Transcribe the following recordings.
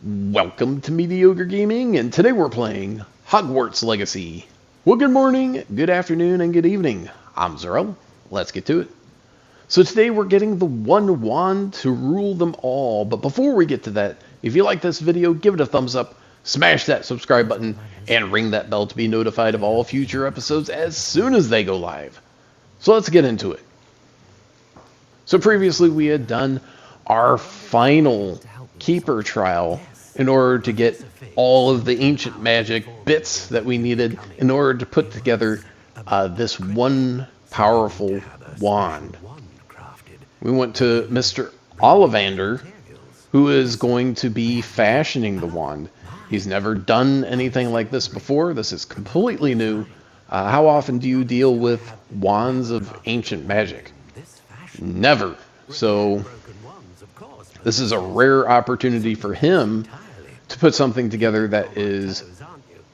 Welcome to Mediocre Gaming, and today we're playing Hogwarts Legacy. Well, good morning, good afternoon, and good evening. I'm Zero. Let's get to it. So today we're getting the one wand to rule them all, but before we get to that, if you like this video, give it a thumbs up, smash that subscribe button, and ring that bell to be notified of all future episodes as soon as they go live. So let's get into it. So previously we had done our final keeper trial in order to get all of the ancient magic bits that we needed in order to put together this one powerful wand. We went to Mr. Ollivander, who is going to be fashioning the wand. He's never done anything like this before. This is completely new. How often do you deal with wands of ancient magic? Never. So this is a rare opportunity for him to put something together that is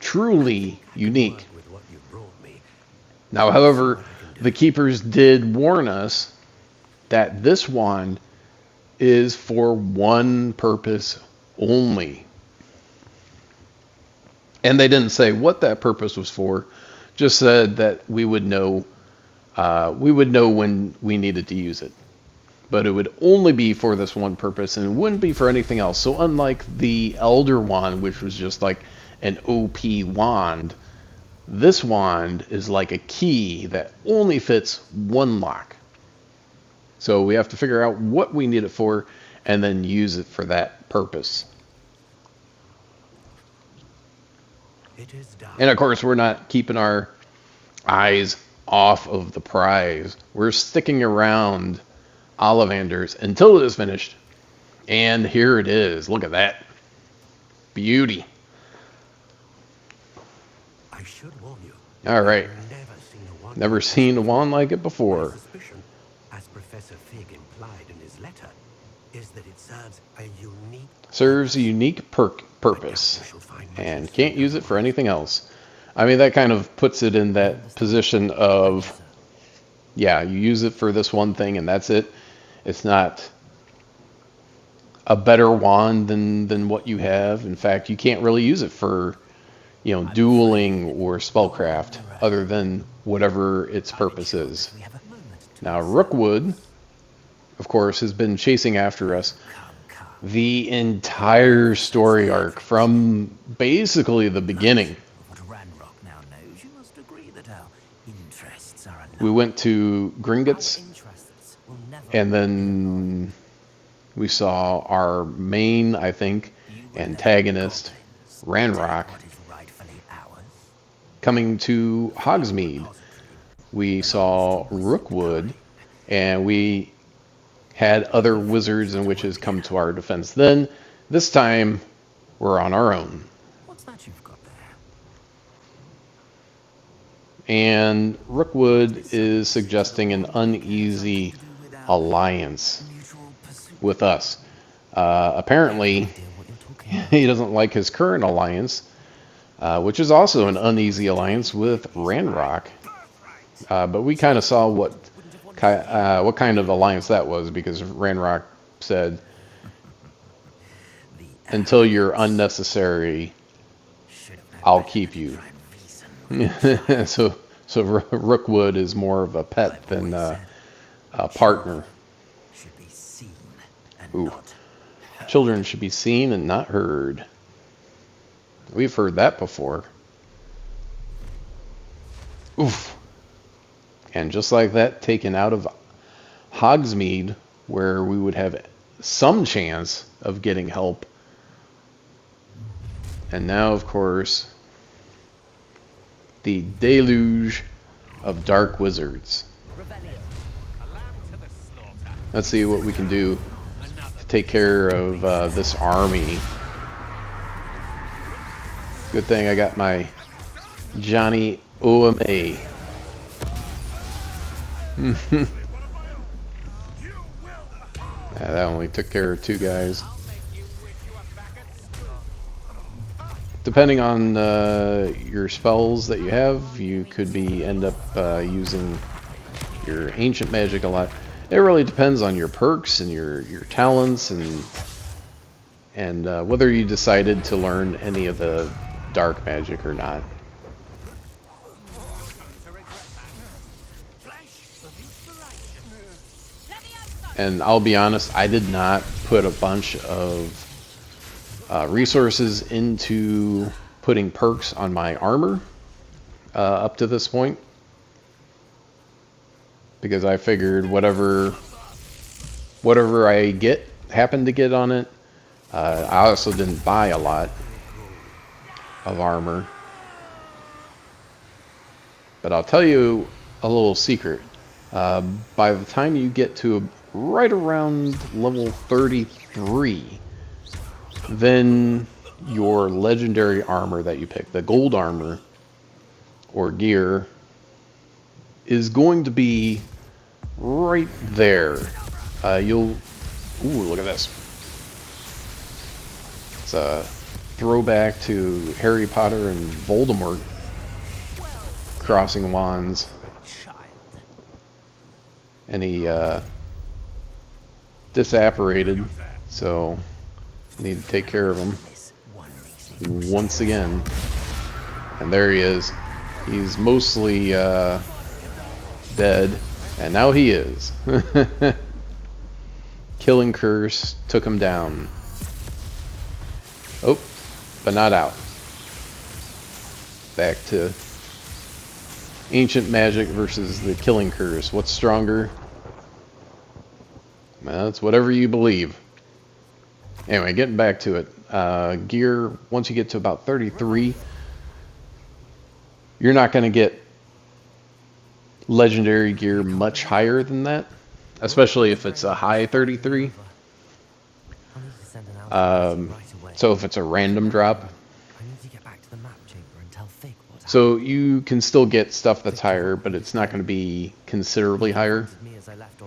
truly unique. Now, however, the keepers did warn us that this wand is for one purpose only. And they didn't say what that purpose was for, just said that we would know when we needed to use it. But it would only be for this one purpose, and it wouldn't be for anything else. So unlike the Elder Wand, which was just like an OP wand, this wand is like a key that only fits one lock. So we have to figure out what we need it for, and then use it for that purpose. And of course, we're not keeping our eyes off of the prize. We're sticking around Ollivander's until it is finished. And here it is. Look at that. Beauty. I should warn you. Alright. Never seen a wand like it before. As Professor Fig implied in his letter, is that it serves a unique purpose and can't use it for anything else. I mean, that kind of puts it in that position of, yeah, you use it for this one thing and that's it. It's not a better wand than what you have. In fact, you can't really use it for, dueling or spellcraft other than whatever its purpose is. Now, Rookwood, of course, has been chasing after us the entire story arc from basically the beginning. We went to Gringotts, and then we saw our main, I think, antagonist, Ranrok, coming to Hogsmeade. We saw Rookwood, and we had other wizards and witches come to our defense. Then, this time, we're on our own. What's that you've got there? And Rookwood is suggesting an uneasy alliance with us. Apparently, he doesn't like his current alliance, which is also an uneasy alliance with Ranrok. But we kind of saw what kind of alliance that was, because Ranrok said, "Until you're unnecessary, I'll keep you." so Rookwood is more of a pet than a partner. Ooh. Children should be seen and not heard. We've heard that before. Oof. And just like that, taken out of Hogsmeade, where we would have some chance of getting help. And now, of course, the deluge of dark wizards. Let's see what we can do to take care of this army. Good thing I got my Johnny OMA. Yeah, that only took care of 2 guys. Depending on your spells that you have, you could end up using your ancient magic a lot. It really depends on your perks and your talents and and whether you decided to learn any of the dark magic or not. And I'll be honest, I did not put a bunch of resources into putting perks on my armor up to this point, because I figured whatever I happen to get on it. I also didn't buy a lot of armor, but I'll tell you a little secret. By the time you get to right around level 33, then your legendary armor that you pick, the gold armor or gear, is going to be right there. Ooh, look at this. It's a throwback to Harry Potter and Voldemort crossing wands. And he disapparated, so need to take care of him once again. And there he is. He's mostly dead, and now he is. Killing Curse took him down. Oh, but not out. Back to Ancient Magic versus the Killing Curse. What's stronger? Well, it's whatever you believe. Anyway, getting back to it. Gear, once you get to about 33, you're not going to get legendary gear much higher than that, especially if it's a high 33. So if it's a random drop. So you can still get stuff that's higher, but it's not going to be considerably higher.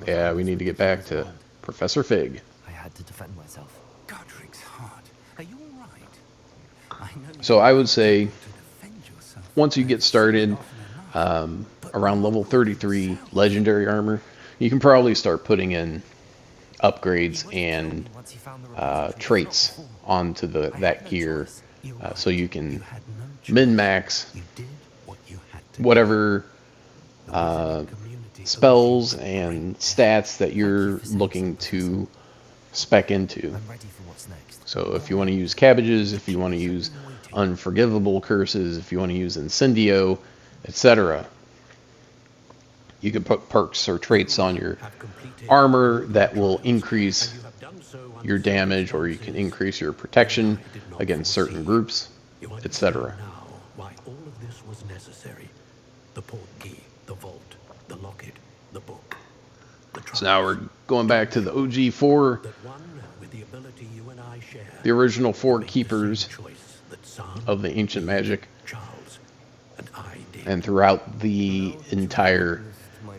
Yeah, we need to get back to Professor Fig. I had to defend myself. Godric's heart. Are you all right? So I would say once you get started around level 33 legendary armor, you can probably start putting in upgrades and traits onto that gear, so you can min-max whatever spells and stats that you're looking to spec into. So if you want to use cabbages, if you want to use unforgivable curses, if you want to use incendio, etc., you can put perks or traits on your armor that will increase your damage, or you can increase your protection against certain groups, etc. Why all of this was necessary. The port key, the vault, the locket, the book. So now we're going back to the OG4, the original 4 keepers of the ancient magic. And throughout the entire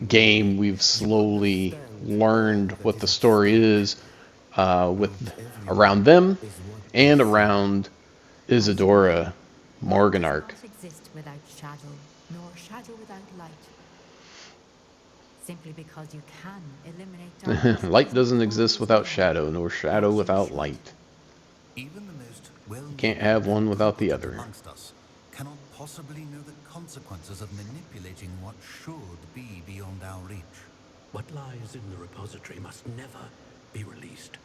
game, we've slowly learned what the story is around them and around Isadora Morganark. Exist without shadow, nor shadow without light. Simply because you can eliminate darkness. Light doesn't exist without shadow, nor shadow without light. Even the most well-meaning You can't have one without the other. amongst us cannot possibly know the consequences of manipulating what should be beyond our reach. What lies in the repository must never be released.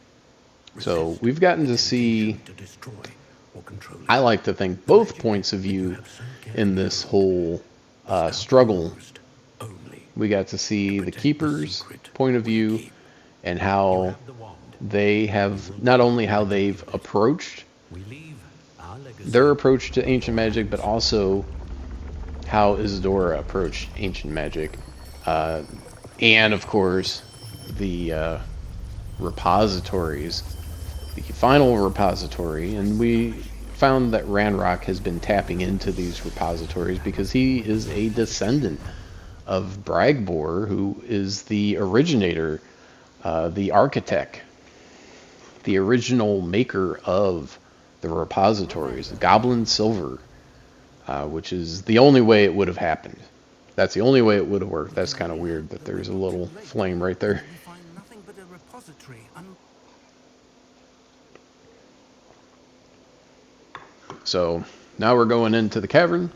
So Resist we've gotten to and see, to destroy or control it. I like to think, both points of view in this whole struggle. Only We got to see the Keeper's point of view and how they have, not only how they've approached we leave our legacy. their approach to ancient magic, but also how Isadora approached ancient magic. And of course, the repositories, the final repository. And we found that Ranrok has been tapping into these repositories because he is a descendant of Bragbor, who is the originator, the architect, the original maker of the repositories, Goblin Silver, which is the only way it would have happened. That's the only way it would have worked. That's kind of weird that there's a little flame right there. We find nothing but a repository So now we're going into the cavern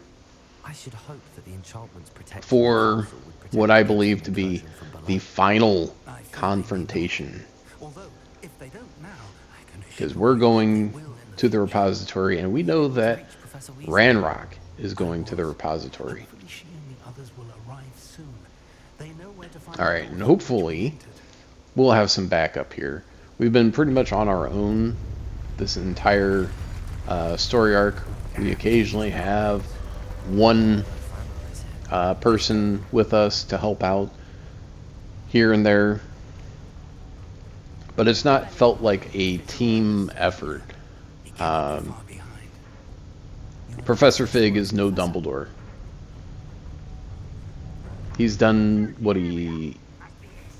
I should hope that the enchantments protect for what I believe to be the final confrontation. Although, if they don't now, I can Because assure we're you going they will in the to the future. repository, and we know that Ranrok is going to the repository. Hopefully she and the others will arrive soon. They know where to find Alright, the and doors which we hopefully entered. we'll have some backup here. We've been pretty much on our own this entire story arc. We occasionally have one person with us to help out here and there, but it's not felt like a team effort. He cannot be Um, far behind. Professor Fig is no Dumbledore. He's done what he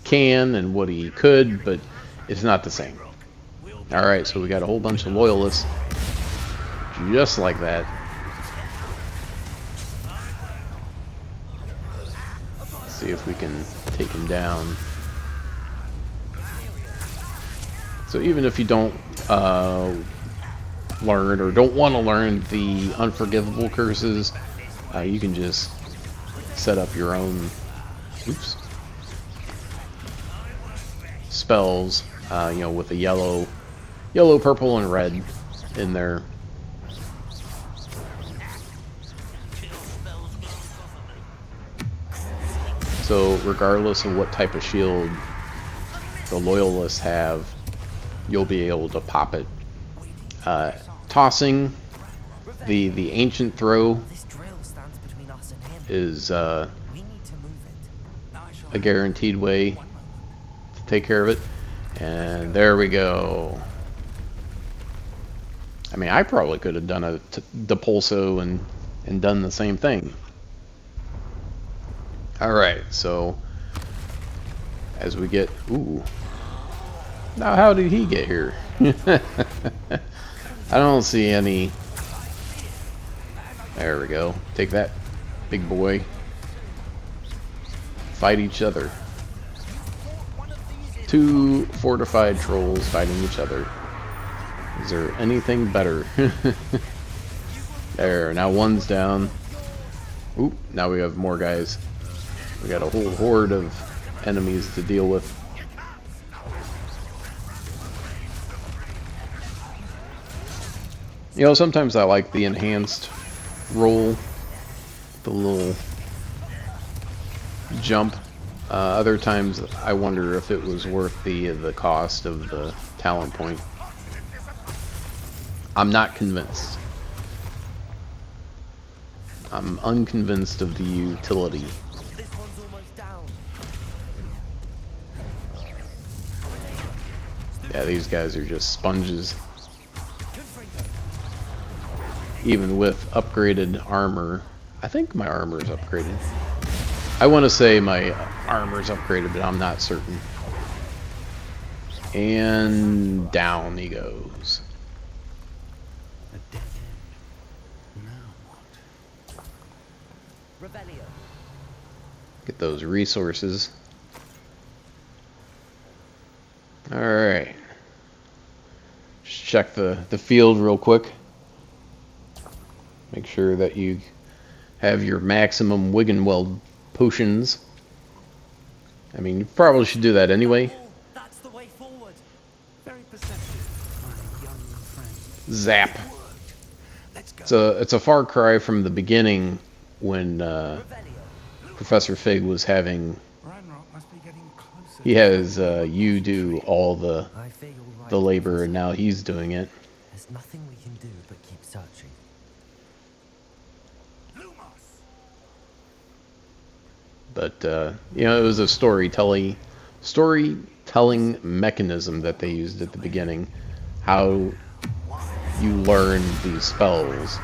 can and what he could, but it's not the same. Alright, so we got a whole bunch of loyalists just like that. Let's see if we can take him down. So even if you don't learn or don't want to learn the unforgivable curses, you can just set up your own spells, you know, with the yellow, purple, and red in there. So regardless of what type of shield the loyalists have, you'll be able to pop it. Tossing the ancient throw This drill stands between us and him. is We need to move it. a guaranteed way to take care of it. And there we go. I mean, I probably could have done a depulso and done the same thing. Alright, so as we get... Ooh. Now how did he get here? I don't see any... There we go. Take that, big boy. Fight each other. Two fortified trolls fighting each other. Is there anything better? There, now one's down. Oop, now we have more guys. We got a whole horde of enemies to deal with. You know, sometimes I like the enhanced roll, the little jump. Other times I wonder if it was worth the cost of the talent point. I'm not convinced. I'm unconvinced of the utility. This one's almost down. Yeah, these guys are just sponges. Even with upgraded armor. I think my armor is upgraded. I want to say my armor is upgraded, but I'm not certain. And down he goes. A dead end. Now what? Revelio. Get those resources. Alright. Just check the field real quick. Make sure that you have your maximum Wiggenweld potions. I mean, you probably should do that anyway. That's the way forward. Very perceptive, my young friend. Zap. Let's go. It's a far cry from the beginning when Revelio. Professor Fig was having... Ranrok must be getting closer. He has you do all I fear you're right. the labor, and now he's doing it. There's nothing we can do but keep searching. But you know, it was a storytelling mechanism that they used at the beginning. How you learn these spells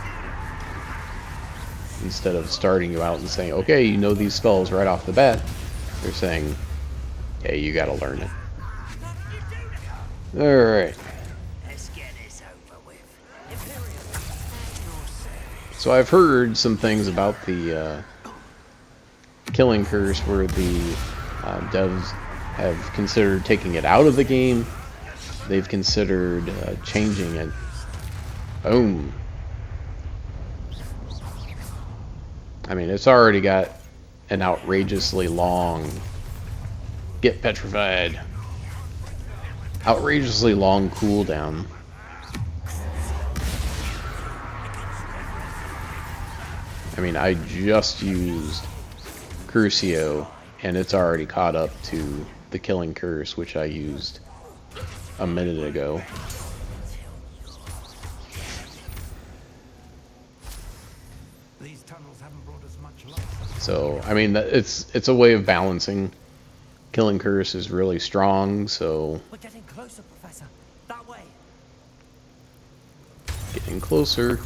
instead of starting you out and saying, "Okay, you know these spells right off the bat." They're saying, "Hey, you got to learn it." All right. Let's get this over with. So I've heard some things about the killing curse where the devs have considered taking it out of the game. They've considered changing it. Boom. I mean, it's already got an outrageously long... Get petrified. Outrageously long cooldown. I mean, I just used Crucio, and it's already caught up to the Killing Curse, which I used a minute ago. These tunnels haven't brought us much luck. So, I mean, it's a way of balancing. Killing Curse is really strong, so... We're getting closer, Professor. That way. Getting closer.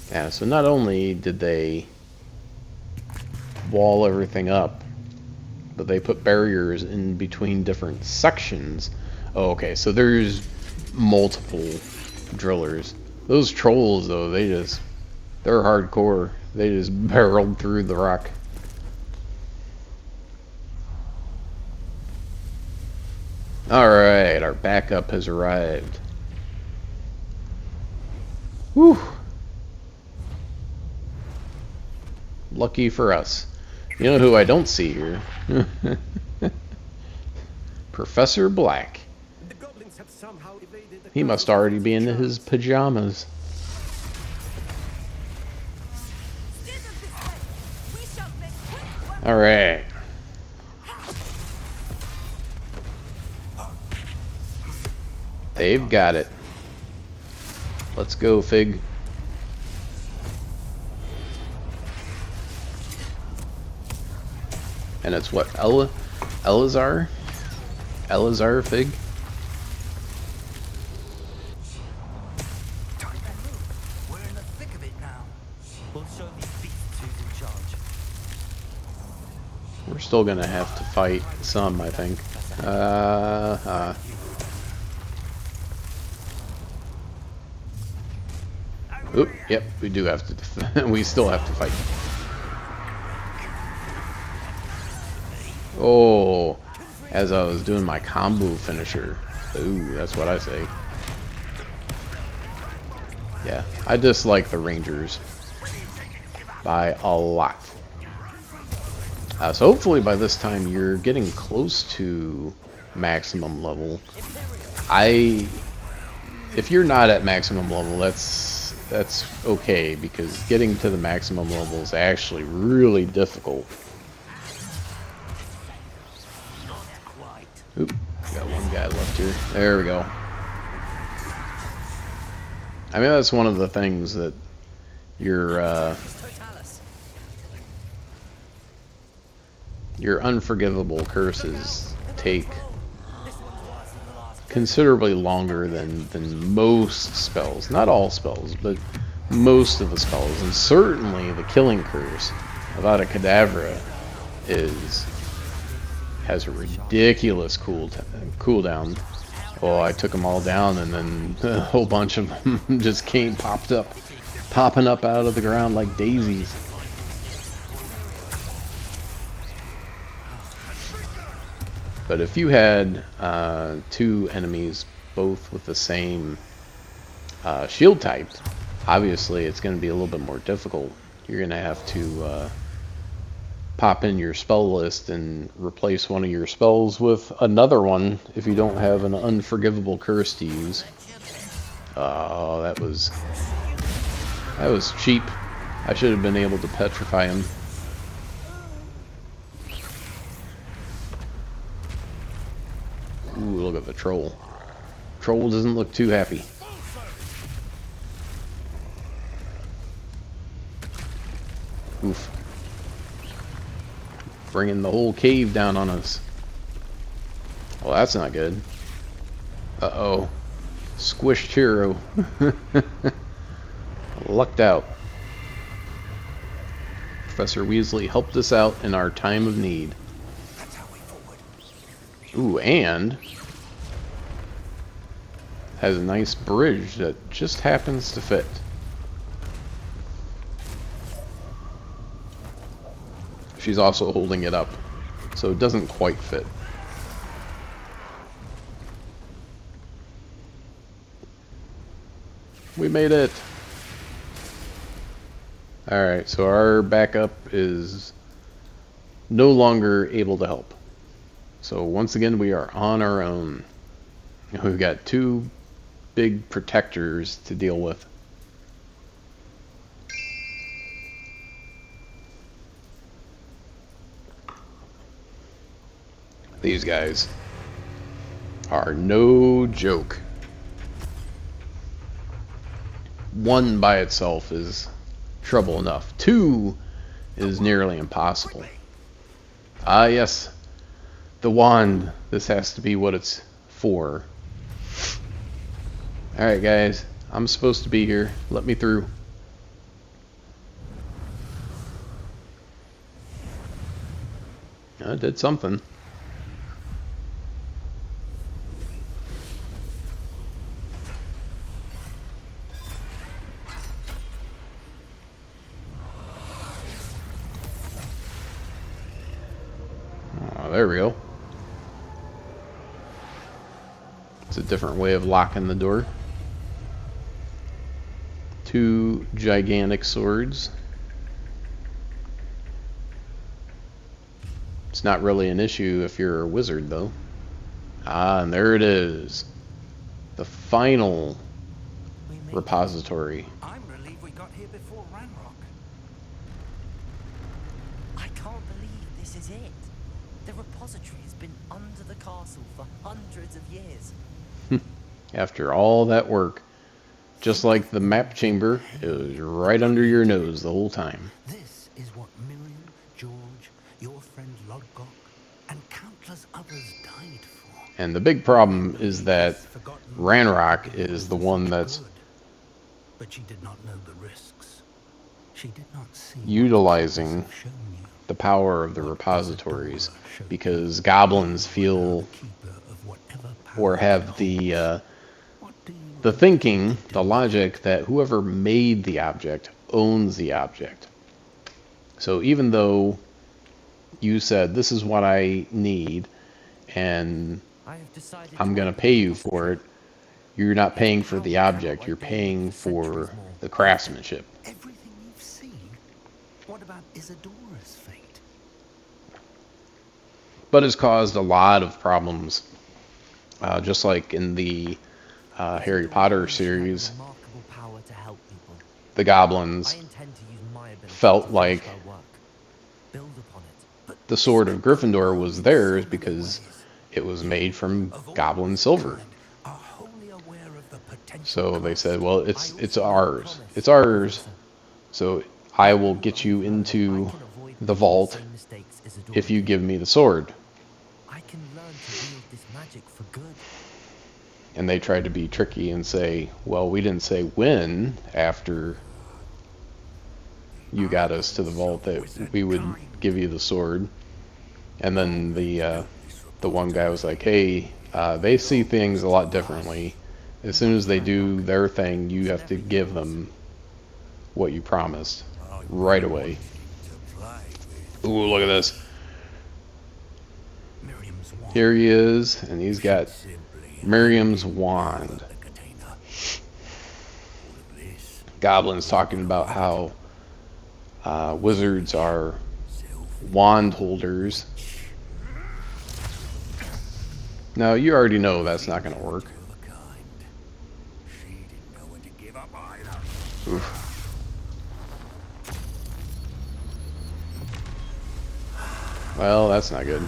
Yeah, so not only did they wall everything up, but they put barriers in between different sections. Oh, okay, so there's multiple drillers. Those trolls, though, they're hardcore. They just barreled through the rock. Alright, our backup has arrived. Whew. Lucky for us. You know who I don't see here? Professor Black. The goblins have somehow evaded the He must already be in his pajamas. Alright. They've got it. Let's go, Fig. And it's what? Elazar? Elazar Fig? Time to move. We're in the thick of it now. We'll show these beasts who's in charge. We're still gonna have to fight some, I think. Oop, yep, we do have to. We still have to fight. Oh, as I was doing my combo finisher. Ooh, that's what I say. Yeah, I dislike the Rangers by a lot. So hopefully by this time you're getting close to maximum level. If you're not at maximum level, that's okay, because getting to the maximum level is actually really difficult. Oop, got one guy left here. There we go. I mean, that's one of the things that your unforgivable curses take considerably longer than most spells. Not all spells, but most of the spells. And certainly the Killing Curse of Avada Kedavra has a ridiculous cooldown. Oh, I took them all down, and then a whole bunch of them just popping up out of the ground like daisies. But if you had two enemies both with the same shield type, obviously it's going to be a little bit more difficult. You're going to have to pop in your spell list and replace one of your spells with another one if you don't have an unforgivable curse to use. Oh, that was cheap. I should have been able to petrify him. Ooh, look at the troll. Troll doesn't look too happy. Oof. Bringing the whole cave down on us. Well, that's not good. Uh-oh. Squished hero. Lucked out. Professor Weasley helped us out in our time of need. Ooh, and has a nice bridge that just happens to fit. She's also holding it up, so it doesn't quite fit. We made it! Alright, so our backup is no longer able to help. So once again, we are on our own. We've got two big protectors to deal with. These guys are no joke. One by itself is trouble enough. Two is nearly impossible. Ah, yes. The wand. This has to be what it's for. Alright, guys. I'm supposed to be here. Let me through. I did something. Oh, there we go. It's a different way of locking the door. Two gigantic swords. It's not really an issue if you're a wizard, though. Ah, and there it is. The final repository. I'm relieved we got here before Ranrok. I can't believe this is it. The repository has been under the castle for hundreds of years. After all that work, just like the map chamber, it was right under your nose the whole time. This is what Miriam, George, your friend Lodgok, and countless others died for. And the big problem is that Ranrok is the one that's But she did not know the risks. She did not see utilizing what shown you. the power of the repositories because goblins feel Keeper of whatever or power have the What do you the thinking, the logic that whoever made the object owns the object. So even though you said this is what I need and I have decided I'm going to pay you for it, you're not paying for the object, you're paying for the craftsmanship. everything you've seen? What about Isadora's fate? But it's caused a lot of problems, just like in the Harry Potter series. remarkable power to help people. The goblins I intend to use my ability felt to like finish my work. Build upon it. the sword of Gryffindor was theirs because it was made from goblin silver. Are wholly aware of the potential. So they said, well, it's ours. It's ours. So I will get you into the vault if you give me the sword. I can learn to wield this magic for good. And they tried to be tricky and say, well, we didn't say when after you got us to the vault that we would give you the sword. And then the one guy was like, hey, they see things a lot differently. As soon as they do their thing, you have to give them what you promised right away. Ooh, look at this. Miriam's wand. Here he is, and he's got Miriam's wand. Goblins talking about how wizards are wand holders. Now, you already know that's not going to work. She didn't know when to give up either. Oof. Well, that's not good.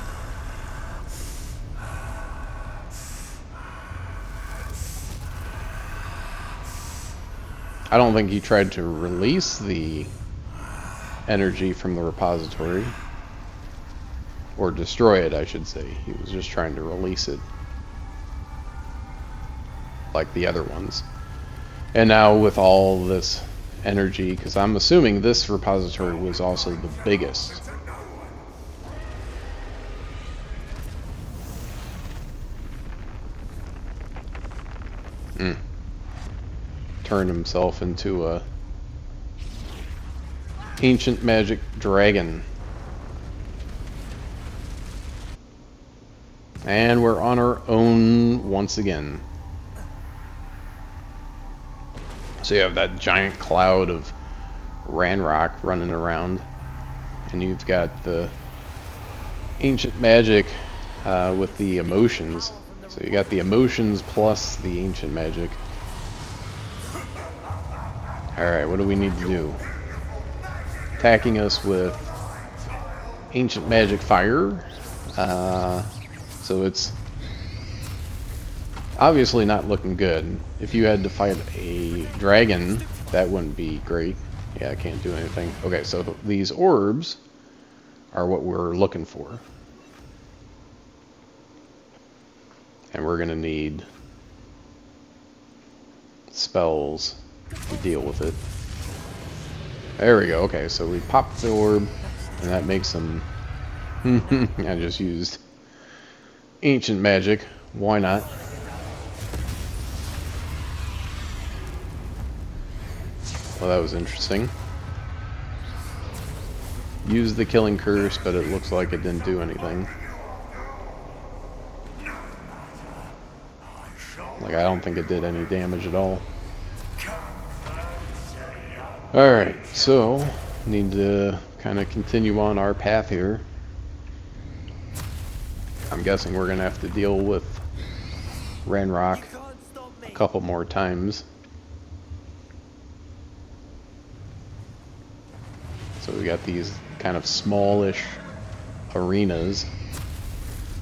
I don't think he tried to release the energy from the repository. Or destroy it, I should say. He was just trying to release it. Like the other ones. And now with all this energy, because I'm assuming this repository was also the biggest. Turned himself into a ancient magic dragon. And we're on our own once again. So you have that giant cloud of Ranrok running around, and you've got the ancient magic with the emotions. So you got the emotions plus the ancient magic. Alright, what do we need to do? Attacking us with ancient magic fire. So it's obviously not looking good. If you had to fight a dragon, that wouldn't be great. Yeah, I can't do anything. Okay, so these orbs are what we're looking for. And we're going to need spells to deal with it. There we go. Okay, so we popped the orb, and that makes them... I just used ancient magic. Why not? Well, that was interesting. Used the killing curse, but it looks like it didn't do anything. Like, I don't think it did any damage at all. Alright, so need to kind of continue on our path here. I'm guessing we're going to have to deal with Ranrok a couple more times. So we got these kind of smallish arenas,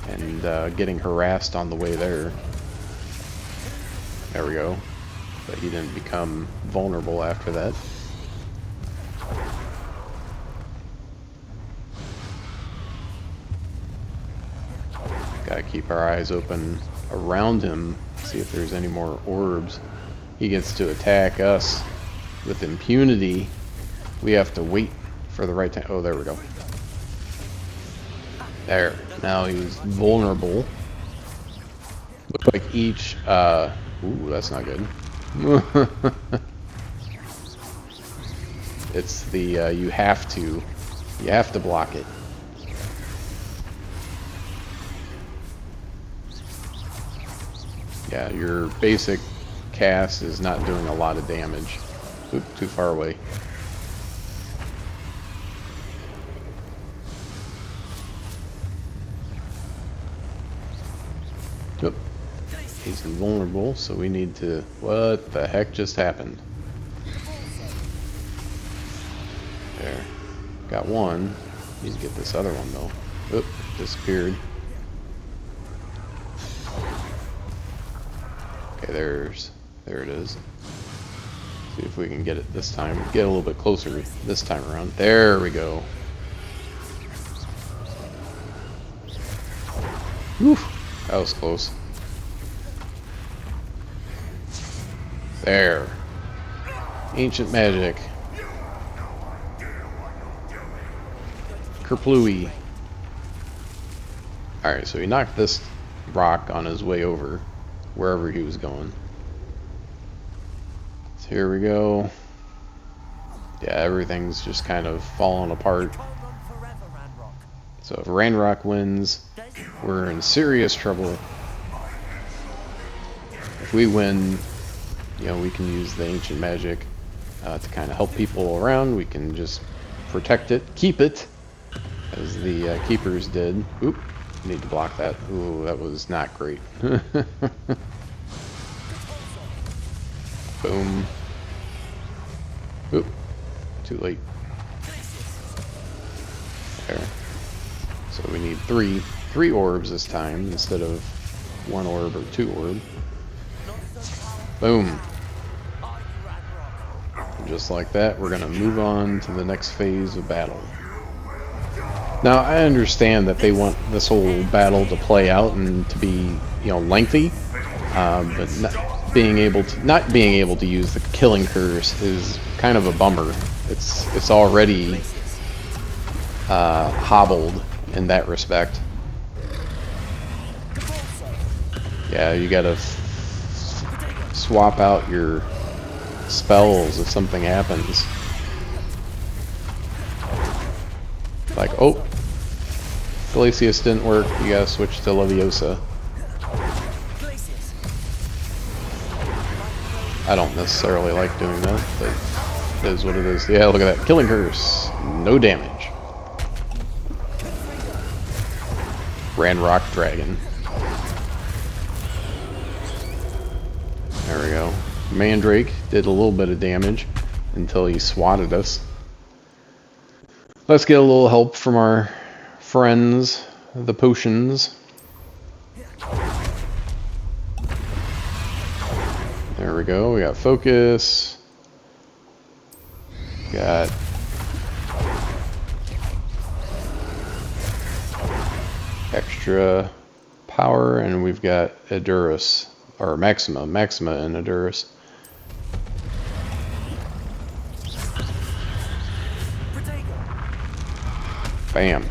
and getting harassed on the way there. There we go. But he didn't become vulnerable after that. Gotta keep our eyes open around him, see if there's any more orbs. He gets to attack us with impunity. We have to wait for the right time. Oh, there we go. There. Now he's vulnerable. Looks like each... ooh, that's not good. It's the, you have to block it. Yeah, your basic cast is not doing a lot of damage. Oop, too far away. Yep. He's invulnerable, so we need to... What the heck just happened? There. Got one. Need to get this other one, though. Oop, disappeared. Okay, there it is. See if we can get it this time. Get a little bit closer this time around. There we go. Whew, that was close. There. Ancient magic. Kerplooey. Alright, so he knocked this rock on his way over, wherever he was going. So here we go. Yeah, everything's just kind of falling apart. So if Ranrok wins, we're in serious trouble. If we win, you know, we can use the ancient magic to kind of help people around. We can just protect it, keep it, as the keepers did. Oop, need to block that. Ooh, that was not great. Boom. Oop, too late. There. So we need three orbs this time instead of one orb or two orb. Boom. And just like that, we're gonna move on to the next phase of battle. Now, I understand that they want this whole battle to play out and to be, you know, lengthy, but not being able to use the killing curse is kind of a bummer. It's already hobbled in that respect. Yeah, you gotta swap out your spells if something happens. Like, oh, Glacius didn't work, you gotta switch to Leviosa. I don't necessarily like doing that, but It is what it is. Yeah, look at that. Killing curse. No damage. Ranrok dragon. There we go. Mandrake did a little bit of damage until he swatted us. Let's get a little help from our friends, the potions. There we go. We got focus. Got extra power, and we've got Edurus, or Maxima and Edurus. Bam.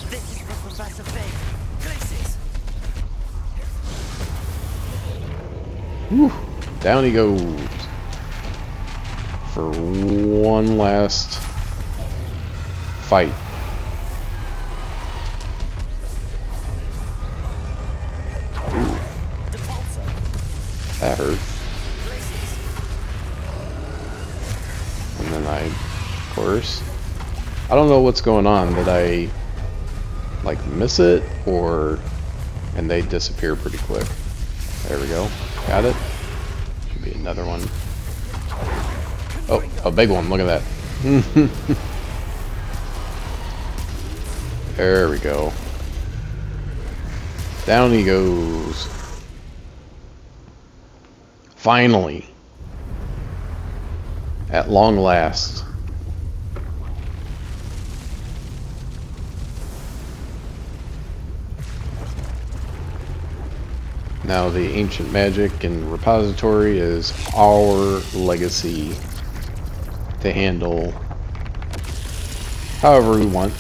This is for Professor Fig. Places. Whew. Down he goes. For one last fight. Ooh. That hurt. And then of course, I don't know what's going on. Did I like miss it, and they disappear pretty quick? There we go. Got it. Should be another one. Oh, a big one. Look at that. There we go. Down he goes. Finally. At long last. Now the ancient magic and repository is our legacy to handle however we want.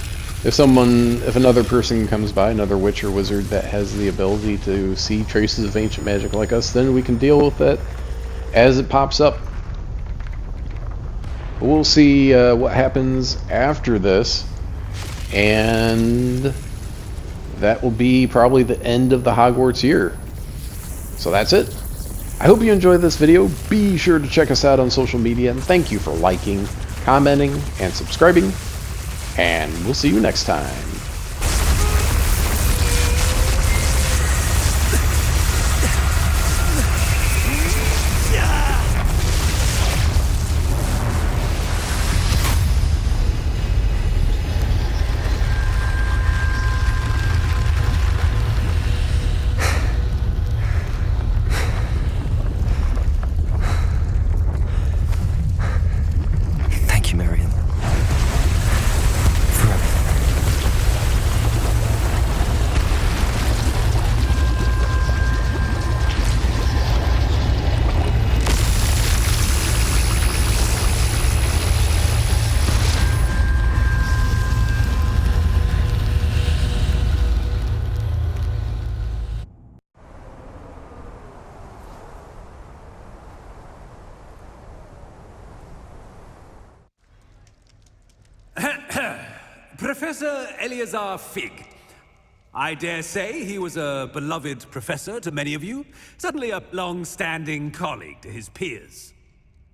If another person comes by, another witch or wizard that has the ability to see traces of ancient magic like us, then we can deal with that as it pops up. We'll see what happens after this, and that will be probably the end of the Hogwarts year. So that's it. I hope you enjoyed this video. Be sure to check us out on social media, and thank you for liking, commenting, and subscribing. And we'll see you next time. Thank you, Marion. Forever. Professor Eleazar Fig. I dare say he was a beloved professor to many of you, certainly a long-standing colleague to his peers.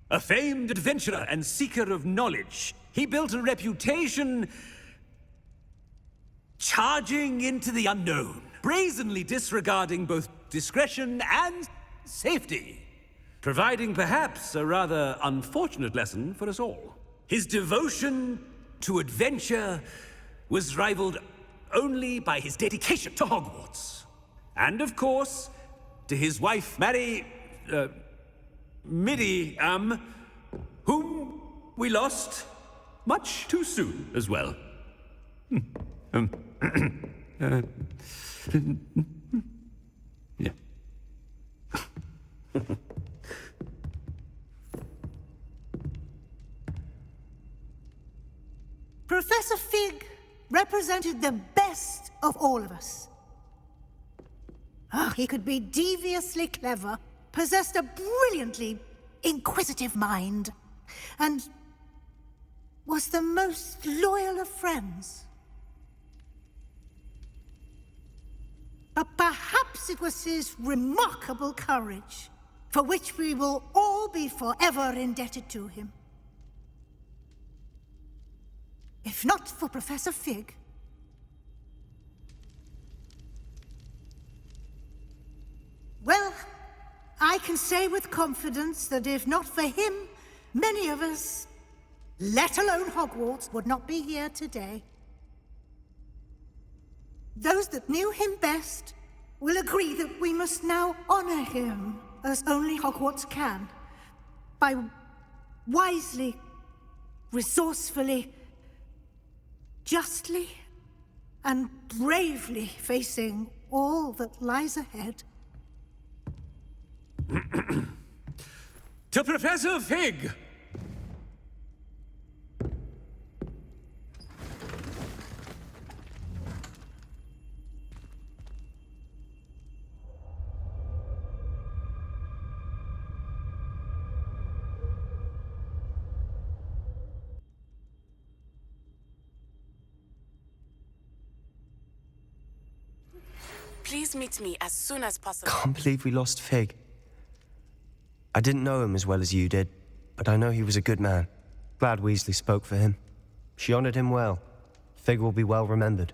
A famed adventurer and seeker of knowledge, he built a reputation charging into the unknown, brazenly disregarding both discretion and safety, providing perhaps a rather unfortunate lesson for us all. His devotion to adventure was rivaled only by his dedication to Hogwarts. And of course, to his wife, Midi, whom we lost much too soon as well. Yeah. Professor Fig represented the best of all of us. He could be deviously clever, possessed a brilliantly inquisitive mind, and was the most loyal of friends. But perhaps it was his remarkable courage for which we will all be forever indebted to him. If not for Professor Fig, well, I can say with confidence that if not for him, many of us, let alone Hogwarts, would not be here today. Those that knew him best will agree that we must now honor him as only Hogwarts can, by wisely, resourcefully, justly, and bravely facing all that lies ahead. To Professor Fig! Please meet me as soon as possible. Can't believe we lost Fig. I didn't know him as well as you did, but I know he was a good man. Glad Weasley spoke for him. She honored him well. Fig will be well remembered.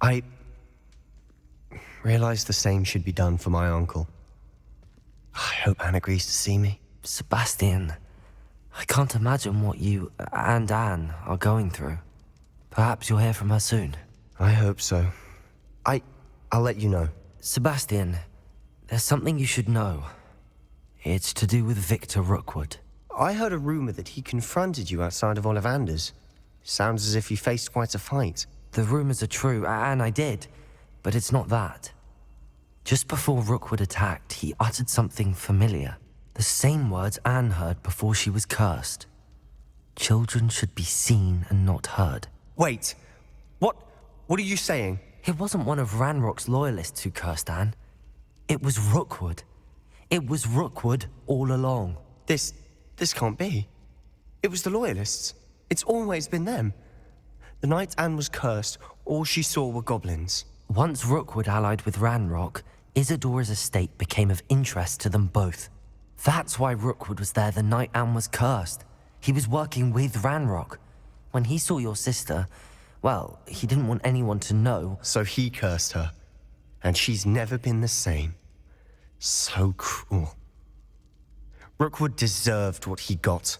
I realized the same should be done for my uncle. I hope Anne agrees to see me. Sebastian, I can't imagine what you and Anne are going through. Perhaps you'll hear from her soon. I hope so. I'll let you know. Sebastian, there's something you should know. It's to do with Victor Rookwood. I heard a rumor that he confronted you outside of Ollivander's. Sounds as if you faced quite a fight. The rumors are true, and I did, but it's not that. Just before Rookwood attacked, he uttered something familiar. The same words Anne heard before she was cursed. Children should be seen and not heard. Wait, what are you saying? It wasn't one of Ranrock's loyalists who cursed Anne. It was Rookwood. It was Rookwood all along. This can't be. It was the Loyalists. It's always been them. The night Anne was cursed, all she saw were goblins. Once Rookwood allied with Ranrock, Isadora's estate became of interest to them both. That's why Rookwood was there the night Anne was cursed. He was working with Ranrock. When he saw your sister, well, he didn't want anyone to know. So he cursed her. And she's never been the same. So cruel. Rookwood deserved what he got.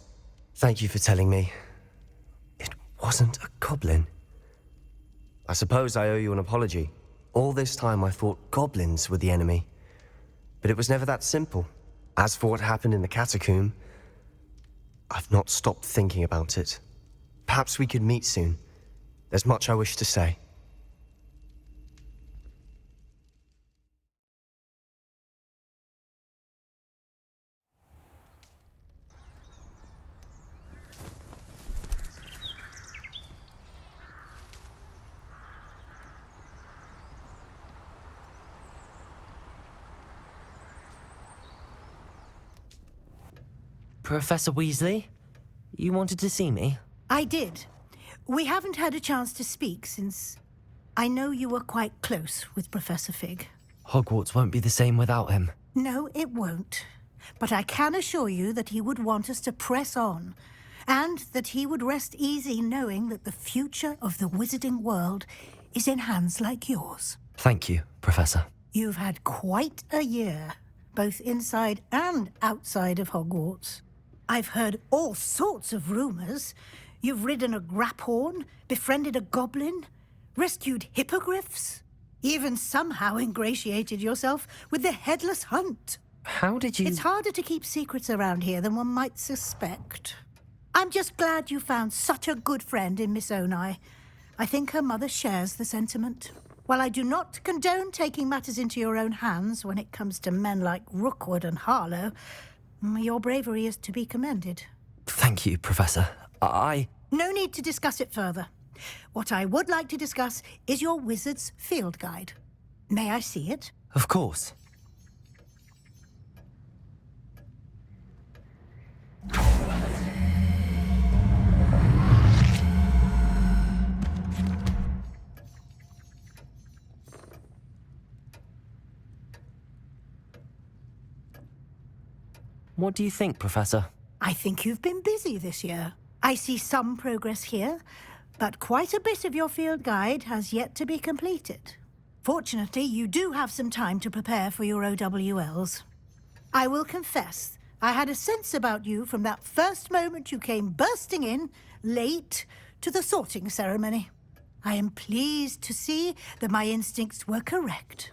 Thank you for telling me. It wasn't a goblin. I suppose I owe you an apology. All this time I thought goblins were the enemy. But it was never that simple. As for what happened in the catacomb, I've not stopped thinking about it. Perhaps we could meet soon. There's much I wish to say. Professor Weasley, you wanted to see me? I did. We haven't had a chance to speak since I know you were quite close with Professor Fig. Hogwarts won't be the same without him. No, it won't. But I can assure you that he would want us to press on, and that he would rest easy knowing that the future of the wizarding world is in hands like yours. Thank you, Professor. You've had quite a year, both inside and outside of Hogwarts. I've heard all sorts of rumors. You've ridden a graphorn, befriended a goblin, rescued hippogriffs, even somehow ingratiated yourself with the Headless Hunt. How did you... It's harder to keep secrets around here than one might suspect. I'm just glad you found such a good friend in Miss Onai. I think her mother shares the sentiment. While I do not condone taking matters into your own hands when it comes to men like Rookwood and Harlow, your bravery is to be commended. Thank you, Professor. No need to discuss it further. What I would like to discuss is your wizard's field guide. May I see it? Of course. What do you think, Professor? I think you've been busy this year. I see some progress here, but quite a bit of your field guide has yet to be completed. Fortunately, you do have some time to prepare for your OWLs. I will confess, I had a sense about you from that first moment you came bursting in, late, to the sorting ceremony. I am pleased to see that my instincts were correct.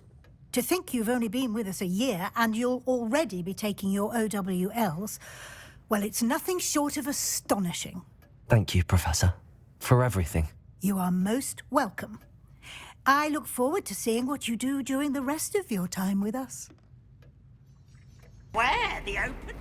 To think you've only been with us a year and you'll already be taking your OWLs, well, it's nothing short of astonishing. Thank you, Professor, for everything. You are most welcome. I look forward to seeing what you do during the rest of your time with us. Where? The open?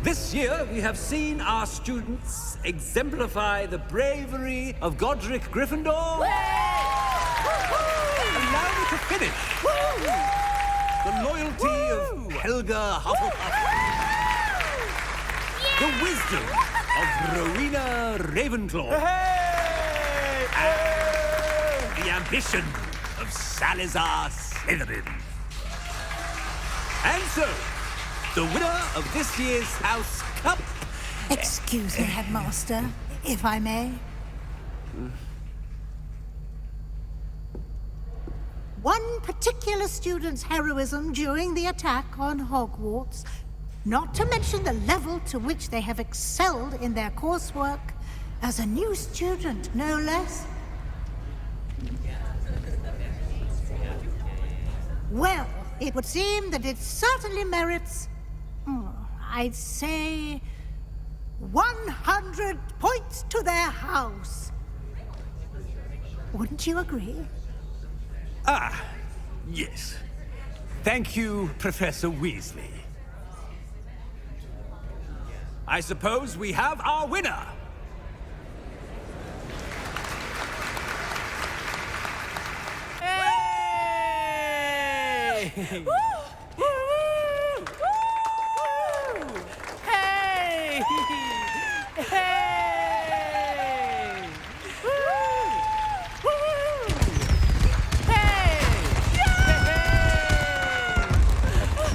This year, we have seen our students exemplify the bravery of Godric Gryffindor. Allow me to finish. The loyalty of Helga Hufflepuff. The wisdom of Rowena Ravenclaw. And the ambition of Salazar Slytherin. And so, the winner of this year's House Cup... Excuse me, Headmaster, if I may. One particular student's heroism during the attack on Hogwarts, not to mention the level to which they have excelled in their coursework, as a new student, no less. Well, it would seem that it certainly merits... I'd say 100 points to their house. Wouldn't you agree? Ah, yes. Thank you, Professor Weasley. I suppose we have our winner. Hey! Hey! Hey! Woo! Woo! Hey! Yeah!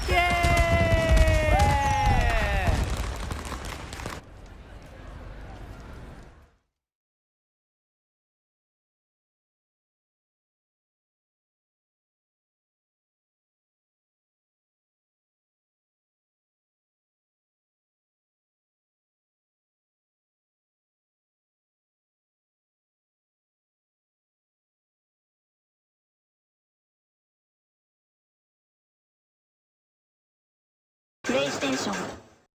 Yeah! PlayStation